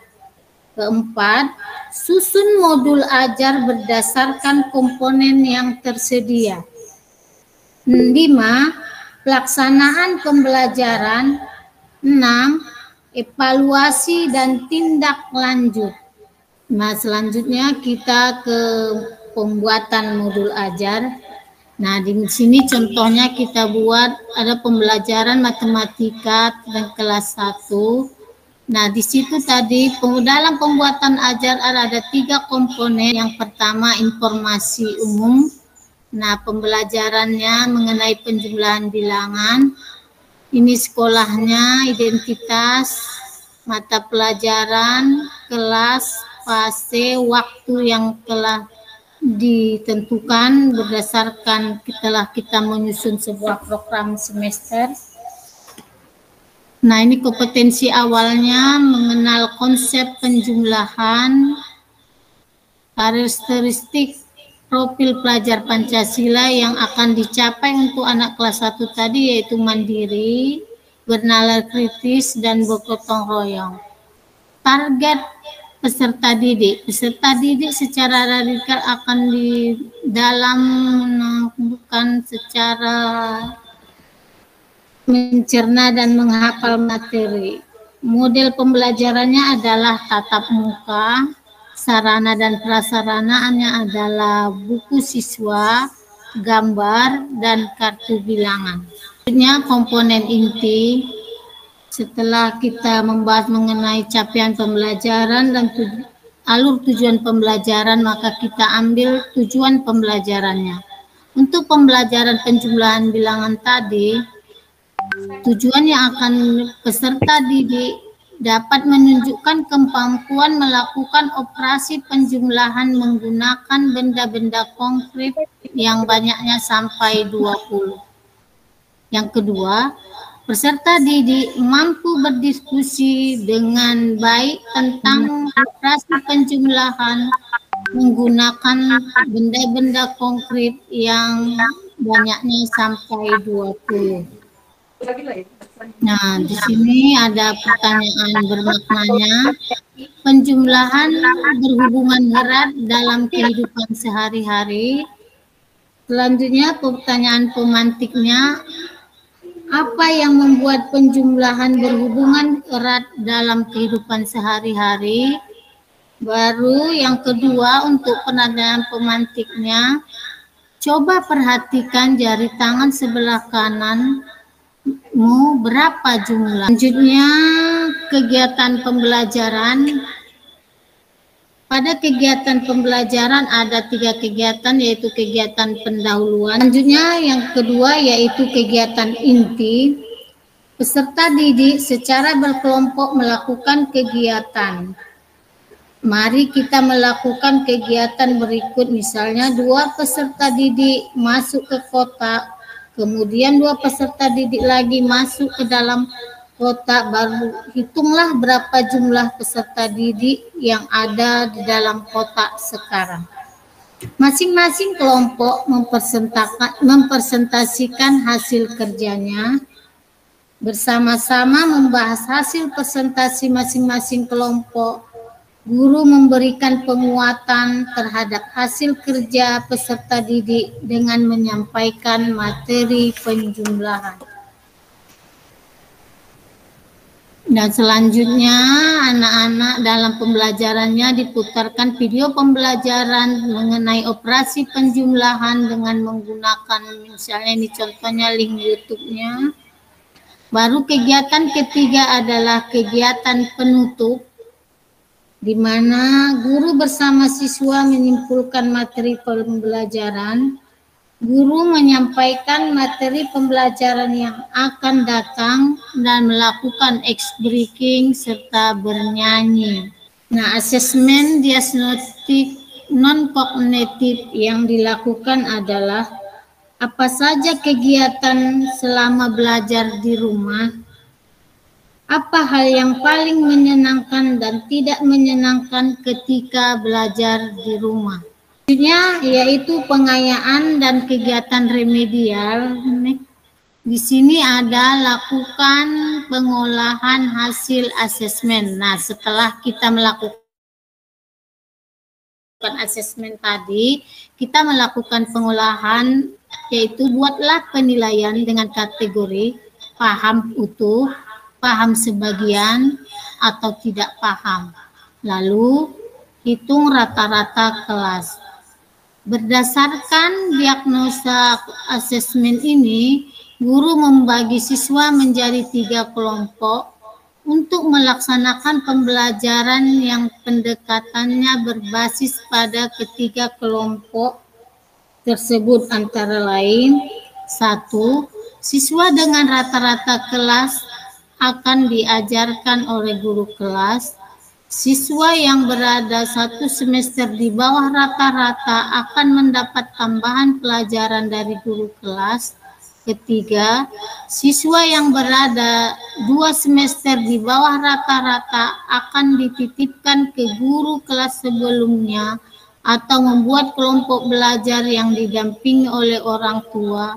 Keempat, susun modul ajar berdasarkan komponen yang tersedia. 5. Pelaksanaan pembelajaran. 6. Evaluasi dan tindak lanjut. Nah, selanjutnya kita ke pembuatan modul ajar. Nah, di sini contohnya kita buat ada pembelajaran matematika dan kelas 1. Nah, di situ tadi dalam pembuatan ajar ada 3 komponen. Yang pertama informasi umum. Nah, pembelajarannya mengenai penjumlahan bilangan. Ini sekolahnya, identitas, mata pelajaran, kelas, fase, waktu yang telah ditentukan berdasarkan setelah kita menyusun sebuah program semester. Nah, ini kompetensi awalnya mengenal konsep penjumlahan, karakteristik profil pelajar Pancasila yang akan dicapai untuk anak kelas 1 tadi yaitu mandiri, bernalar kritis, dan bergotong royong. Target peserta didik secara radikal akan dalam bukan secara mencerna dan menghafal materi. Model pembelajarannya adalah tatap muka, sarana dan prasaranaannya adalah buku siswa, gambar, dan kartu bilangan. Selanjutnya komponen inti. Setelah kita membahas mengenai capaian pembelajaran dan alur tujuan pembelajaran, maka kita ambil tujuan pembelajarannya. Untuk pembelajaran penjumlahan bilangan tadi, tujuan yang akan peserta didik dapat menunjukkan kemampuan melakukan operasi penjumlahan menggunakan benda-benda konkret yang banyaknya sampai 20. Yang kedua, peserta didik mampu berdiskusi dengan baik tentang operasi penjumlahan menggunakan benda-benda konkret yang banyaknya sampai 20. Nah, di sini ada pertanyaan bermaknanya. Penjumlahan berhubungan erat dalam kehidupan sehari-hari. Selanjutnya pertanyaan pemantiknya. Apa yang membuat penjumlahan berhubungan erat dalam kehidupan sehari-hari? Baru yang kedua untuk penandaan pemantiknya. Coba perhatikan jari tangan sebelah kanan. Berapa jumlah? Selanjutnya kegiatan pembelajaran. Pada kegiatan pembelajaran ada 3 kegiatan, yaitu kegiatan pendahuluan. Selanjutnya yang kedua yaitu kegiatan inti. Peserta didik secara berkelompok melakukan kegiatan. Mari kita melakukan kegiatan berikut, misalnya 2 peserta didik masuk ke kotak. Kemudian 2 peserta didik lagi masuk ke dalam kotak, baru hitunglah berapa jumlah peserta didik yang ada di dalam kotak sekarang. Masing-masing kelompok mempresentasikan hasil kerjanya, bersama-sama membahas hasil presentasi masing-masing kelompok. Guru memberikan penguatan terhadap hasil kerja peserta didik dengan menyampaikan materi penjumlahan. Dan selanjutnya anak-anak dalam pembelajarannya diputarkan video pembelajaran mengenai operasi penjumlahan dengan menggunakan, misalnya ini contohnya link YouTube-nya. Baru kegiatan ketiga adalah kegiatan penutup, di mana guru bersama siswa menyimpulkan materi pembelajaran. Guru menyampaikan materi pembelajaran yang akan datang dan melakukan ice breaking serta bernyanyi. Nah, asesmen diagnostik non-kognitif yang dilakukan adalah apa saja kegiatan selama belajar di rumah, apa hal yang paling menyenangkan dan tidak menyenangkan ketika belajar di rumah. Selanjutnya yaitu pengayaan dan kegiatan remedial. Di sini ada lakukan pengolahan hasil asesmen. Nah, setelah kita melakukan asesmen tadi, kita melakukan pengolahan, yaitu buatlah penilaian dengan kategori paham utuh, paham sebagian, atau tidak paham. Lalu hitung rata-rata kelas. Berdasarkan diagnosa asesmen ini, guru membagi siswa menjadi 3 kelompok untuk melaksanakan pembelajaran yang pendekatannya berbasis pada ketiga kelompok tersebut, antara lain 1. Siswa dengan rata-rata kelas akan diajarkan oleh guru kelas. Siswa yang berada 1 semester di bawah rata-rata akan mendapat tambahan pelajaran dari guru kelas. Ketiga, siswa yang berada 2 semester di bawah rata-rata akan dititipkan ke guru kelas sebelumnya atau membuat kelompok belajar yang didampingi oleh orang tua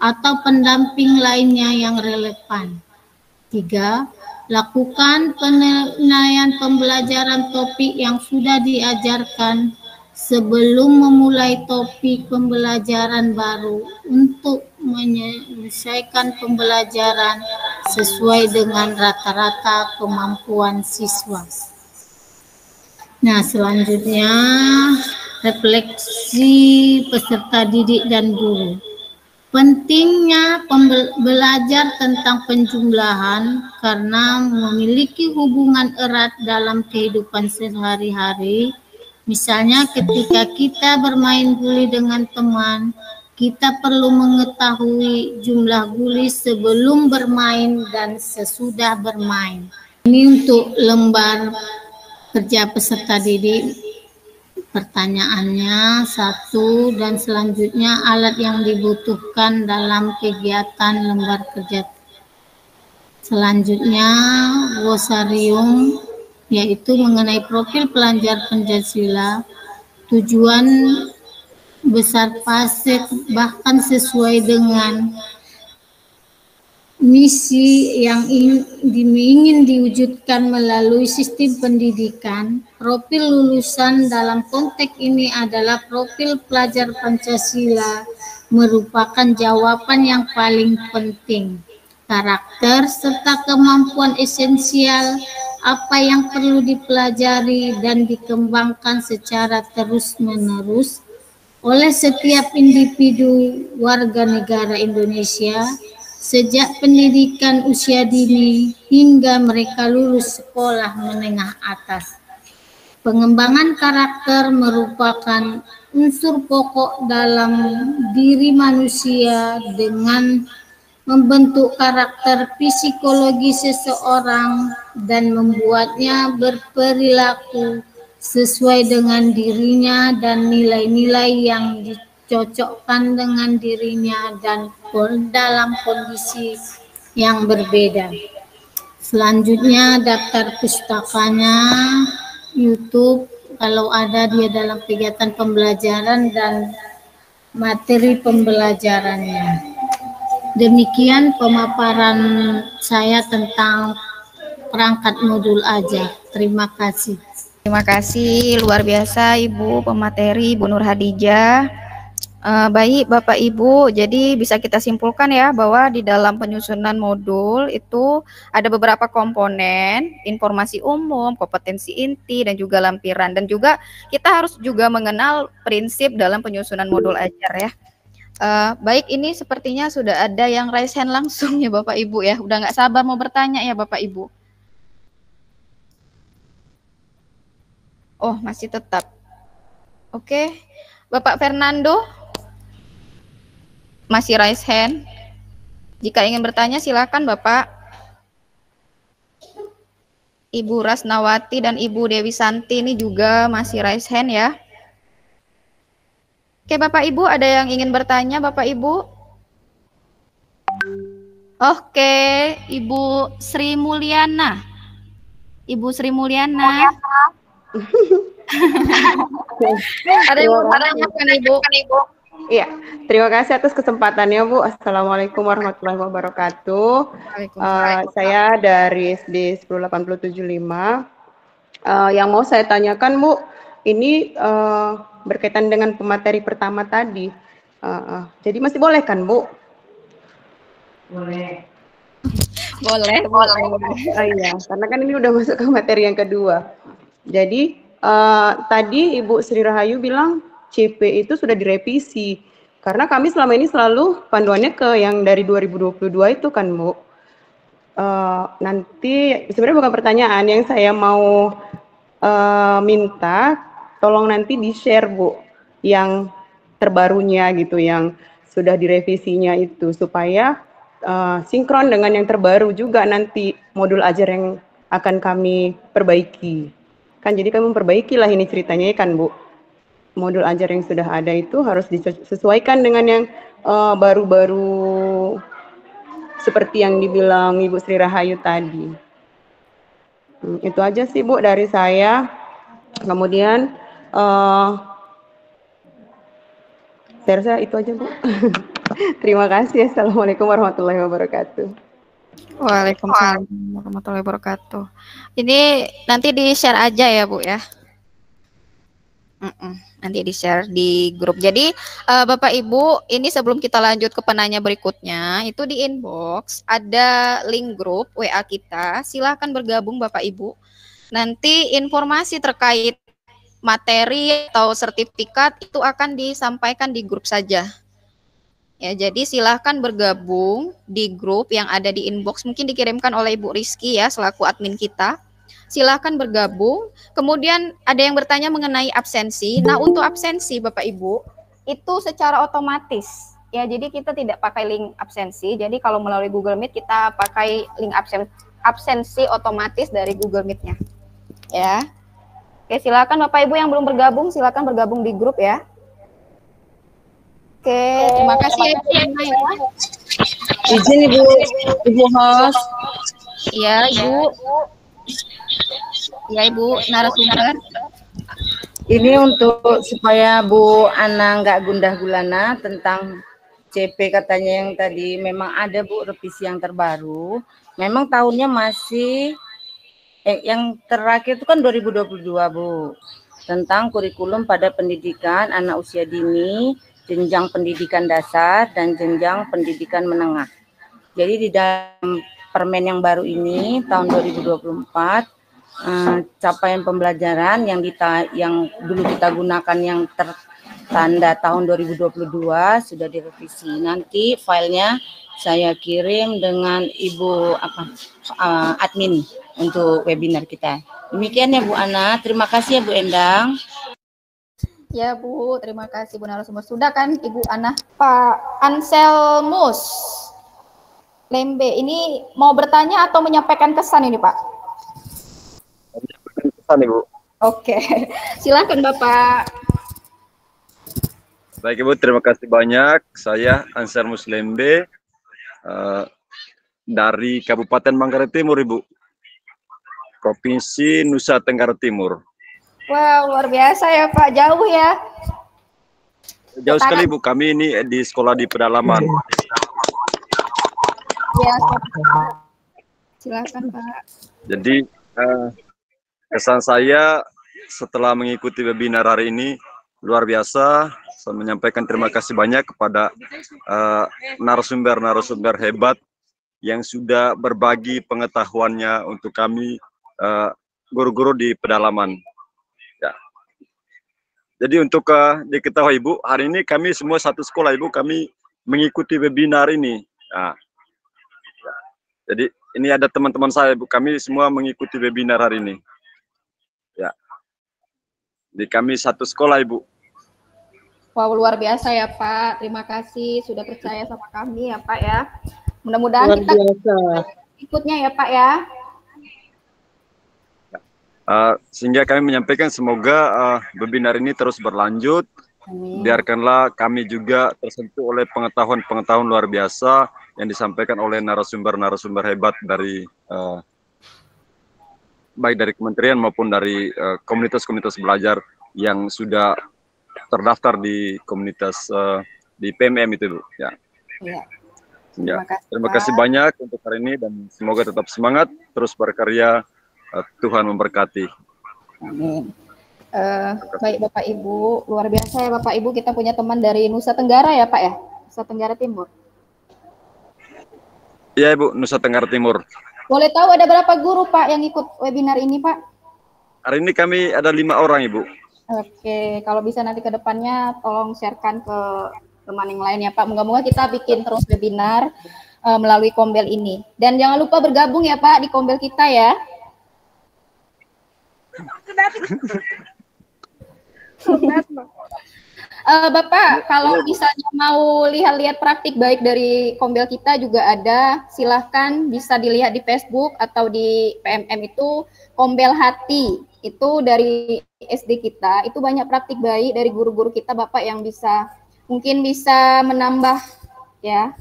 atau pendamping lainnya yang relevan. 3. Lakukan penilaian pembelajaran topik yang sudah diajarkan sebelum memulai topik pembelajaran baru untuk menyelesaikan pembelajaran sesuai dengan rata-rata kemampuan siswa. Nah, selanjutnya refleksi peserta didik dan guru. Pentingnya belajar tentang penjumlahan karena memiliki hubungan erat dalam kehidupan sehari-hari. Misalnya ketika kita bermain guli dengan teman, kita perlu mengetahui jumlah guli sebelum bermain dan sesudah bermain. Ini untuk lembar kerja peserta didik. Pertanyaannya 1 dan selanjutnya alat yang dibutuhkan dalam kegiatan lembar kerja. Selanjutnya glosarium, yaitu mengenai profil pelajar Pancasila, tujuan besar FASEG bahkan sesuai dengan misi yang ingin diwujudkan melalui sistem pendidikan. Profil lulusan dalam konteks ini adalah profil pelajar Pancasila, merupakan jawaban yang paling penting. Karakter serta kemampuan esensial apa yang perlu dipelajari dan dikembangkan secara terus-menerus oleh setiap individu warga negara Indonesia sejak pendidikan usia dini hingga mereka lulus sekolah menengah atas. Pengembangan karakter merupakan unsur pokok dalam diri manusia dengan membentuk karakter psikologi seseorang dan membuatnya berperilaku sesuai dengan dirinya dan nilai-nilai yang dicocokkan dengan dirinya dan dalam kondisi yang berbeda. Selanjutnya daftar pustakanya, YouTube kalau ada dia dalam kegiatan pembelajaran dan materi pembelajarannya. Demikian pemaparan saya tentang perangkat modul ajar. Terima kasih. Terima kasih luar biasa Ibu pemateri Bu Nur Hadijah. Baik Bapak Ibu, jadi bisa kita simpulkan ya bahwa di dalam penyusunan modul itu ada beberapa komponen, informasi umum, kompetensi inti, dan juga lampiran. Dan juga kita harus juga mengenal prinsip dalam penyusunan modul ajar ya. Baik, ini sepertinya sudah ada yang raise hand langsung ya Bapak Ibu ya. Udah nggak sabar mau bertanya ya Bapak Ibu. Oh, masih tetap. Oke, Bapak Fernando. Masih raise hand. Jika ingin bertanya silakan Bapak. Ibu Rasnawati dan Ibu Dewi Santi ini juga masih raise hand ya. Oke Bapak Ibu, ada yang ingin bertanya Bapak Ibu? Oke, Ibu Sri Mulyana. Ibu Sri Mulyana. Ada yang mau bertanya kan Ibu? Iya, terima kasih atas kesempatannya Bu. Assalamualaikum warahmatullahi wabarakatuh. Saya dari SD 10875. Yang mau saya tanyakan Bu, ini berkaitan dengan pemateri pertama tadi. Jadi masih boleh kan Bu? Boleh. Boleh. Iya, karena kan ini udah masuk ke materi yang kedua. Jadi tadi Ibu Sri Rahayu bilang CP itu sudah direvisi. Karena kami selama ini selalu panduannya ke yang dari 2022 itu kan Bu. Nanti sebenarnya bukan pertanyaan, yang saya mau minta tolong nanti di-share Bu yang terbarunya gitu, yang sudah direvisinya itu, supaya sinkron dengan yang terbaru juga nanti modul ajar yang akan kami perbaiki. Kan jadi kami memperbaiki lah ini ceritanya ya kan Bu. Modul ajar yang sudah ada itu harus disesuaikan dengan yang baru-baru seperti yang dibilang Ibu Sri Rahayu tadi. Itu aja sih Bu dari saya. Kemudian Saya rasa itu aja, Bu. Terima kasih. Assalamualaikum warahmatullahi wabarakatuh. Waalaikumsalam warahmatullahi wabarakatuh. Ini nanti di-share aja ya, Bu ya. Nanti di-share di grup. Jadi Bapak Ibu, ini sebelum kita lanjut ke penanya berikutnya, itu di inbox ada link grup WA kita. Silahkan bergabung Bapak Ibu. Nanti informasi terkait materi atau sertifikat itu akan disampaikan di grup saja. Ya, jadi silahkan bergabung di grup yang ada di inbox, mungkin dikirimkan oleh Ibu Rizky ya selaku admin kita. Silahkan bergabung. Kemudian ada yang bertanya mengenai absensi. Nah, untuk absensi Bapak Ibu itu secara otomatis ya, jadi kita tidak pakai link absensi. Jadi kalau melalui Google Meet kita pakai link absensi otomatis dari Google Meet-nya ya. Oke, silakan Bapak Ibu yang belum bergabung, silakan bergabung di grup ya. Oke, terima kasih ya Ibu Emma ya. Izin Ibu host. Iya, Ibu. Iya, Ibu narasumber. Ini untuk supaya Bu Ana nggak gundah gulana tentang CP katanya yang tadi, memang ada Bu revisi yang terbaru. Memang tahunnya masih yang terakhir itu kan 2022 Bu, tentang kurikulum pada pendidikan anak usia dini, jenjang pendidikan dasar dan jenjang pendidikan menengah. Jadi di dalam permen yang baru ini tahun 2024 capaian pembelajaran yang dulu kita gunakan yang tertanda tahun 2022 sudah direvisi. Nanti filenya saya kirim dengan Ibu admin untuk webinar kita. Demikian ya Bu Ana. Terima kasih ya Bu Endang. Ya Bu, terima kasih Bu narasumber. Sudah kan Ibu Ana? Pak Anselmus Lembe, ini mau bertanya atau menyampaikan kesan ini Pak? Menyampaikan kesan Ibu. Oke, silakan Bapak. Baik Ibu, terima kasih banyak. Saya Anselmus Lembe dari Kabupaten Manggarai Timur Ibu, Provinsi Nusa Tenggara Timur. Wow, luar biasa ya Pak, jauh ya. Jauh sekali Bu, kami ini di sekolah di pedalaman. Ya, silakan Pak. Jadi kesan saya setelah mengikuti webinar hari ini luar biasa. Saya menyampaikan terima kasih banyak kepada narasumber-narasumber hebat yang sudah berbagi pengetahuannya untuk kami guru-guru di pedalaman. Ya. Jadi untuk diketahui Ibu, hari ini kami semua satu sekolah Ibu, kami mengikuti webinar ini. Nah, ya. Jadi ini ada teman-teman saya Ibu, kami semua mengikuti webinar hari ini. Ya. Jadi kami satu sekolah Ibu. Wow, luar biasa ya Pak. Terima kasih sudah percaya sama kami ya Pak ya. Mudah-mudahan kita ikutnya ya Pak ya. Sehingga kami menyampaikan semoga webinar ini terus berlanjut. Amin. Biarkanlah kami juga tersentuh oleh pengetahuan-pengetahuan luar biasa yang disampaikan oleh narasumber-narasumber hebat dari baik dari kementerian maupun dari komunitas-komunitas belajar yang sudah terdaftar di komunitas di PMM itu Bu. Ya. Ya. Terima kasih banyak untuk hari ini dan semoga tetap semangat, terus berkarya. Tuhan memberkati. Amin. Baik Bapak Ibu, luar biasa ya Bapak Ibu, kita punya teman dari Nusa Tenggara ya Pak ya, Nusa Tenggara Timur. Iya Ibu, Nusa Tenggara Timur. Boleh tahu ada berapa guru Pak yang ikut webinar ini Pak? Hari ini kami ada 5 orang Ibu. Oke, kalau bisa nanti ke depannya tolong sharekan ke teman yang lain ya Pak. Moga-moga kita bikin terus webinar melalui Kombel ini. Dan jangan lupa bergabung ya Pak di Kombel kita ya. Bapak, kalau misalnya mau lihat-lihat praktik baik dari Kombel kita juga ada, silahkan bisa dilihat di Facebook atau di PMM itu Kombel Hati, itu dari SD kita, itu banyak praktik baik dari guru-guru kita Bapak yang bisa mungkin bisa menambah ya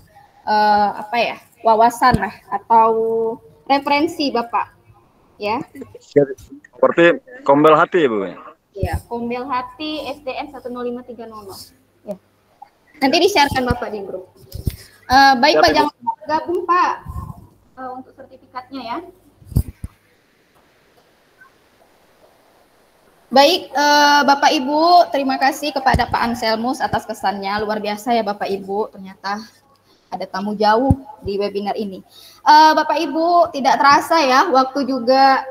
wawasan lah atau referensi Bapak ya. Seperti Kombel Hati ya Bu? Iya, Kombel Hati SDN 10530. Ya. Nanti di-share-kan Bapak di grup. Baik Pak, jangan gabung Pak untuk sertifikatnya ya. Baik, Bapak Ibu, terima kasih kepada Pak Anselmus atas kesannya. Luar biasa ya Bapak Ibu, ternyata ada tamu jauh di webinar ini. Bapak Ibu, tidak terasa ya, waktu juga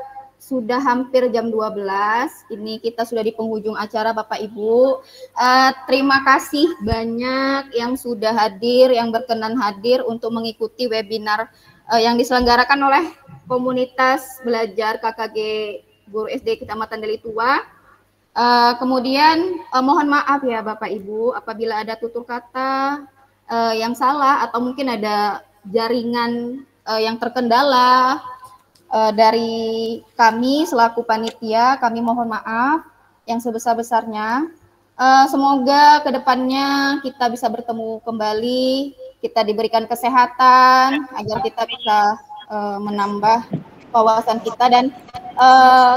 sudah hampir jam 12. Ini kita sudah di penghujung acara Bapak Ibu. Terima kasih banyak yang sudah hadir, yang berkenan hadir untuk mengikuti webinar yang diselenggarakan oleh komunitas belajar KKG Guru SD Kecamatan Deli Tua. Kemudian mohon maaf ya Bapak Ibu apabila ada tutur kata yang salah atau mungkin ada jaringan yang terkendala. Dari kami selaku panitia, kami mohon maaf yang sebesar-besarnya. Semoga kedepannya kita bisa bertemu kembali, kita diberikan kesehatan, agar kita bisa menambah wawasan kita, dan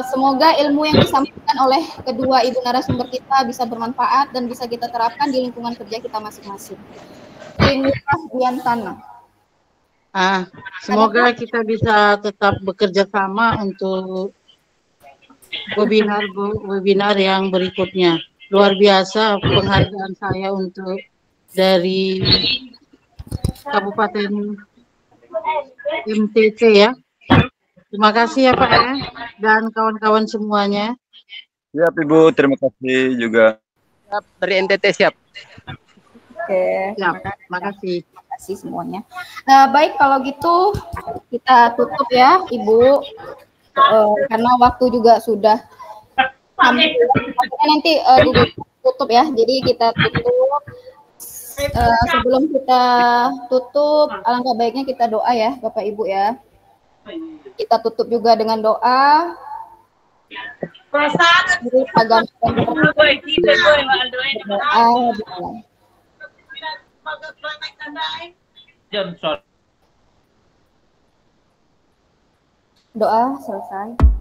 semoga ilmu yang disampaikan oleh kedua ibu narasumber kita bisa bermanfaat dan bisa kita terapkan di lingkungan kerja kita masing-masing. Ini Dian Sana. Semoga kita bisa tetap bekerja sama untuk webinar yang berikutnya. Luar biasa penghargaan saya untuk dari Kabupaten MTC ya. Terima kasih ya Pak ya, dan kawan-kawan semuanya. Siap Ibu, terima kasih juga. Siap, dari NTT siap. Oke, siap. Terima kasih. Semuanya. Baik, kalau gitu kita tutup ya Ibu, karena waktu juga sudah nanti tutup ya, jadi kita tutup. Sebelum kita tutup, alangkah baiknya kita doa ya Bapak Ibu ya. Kita tutup juga dengan doa. Doa selesai.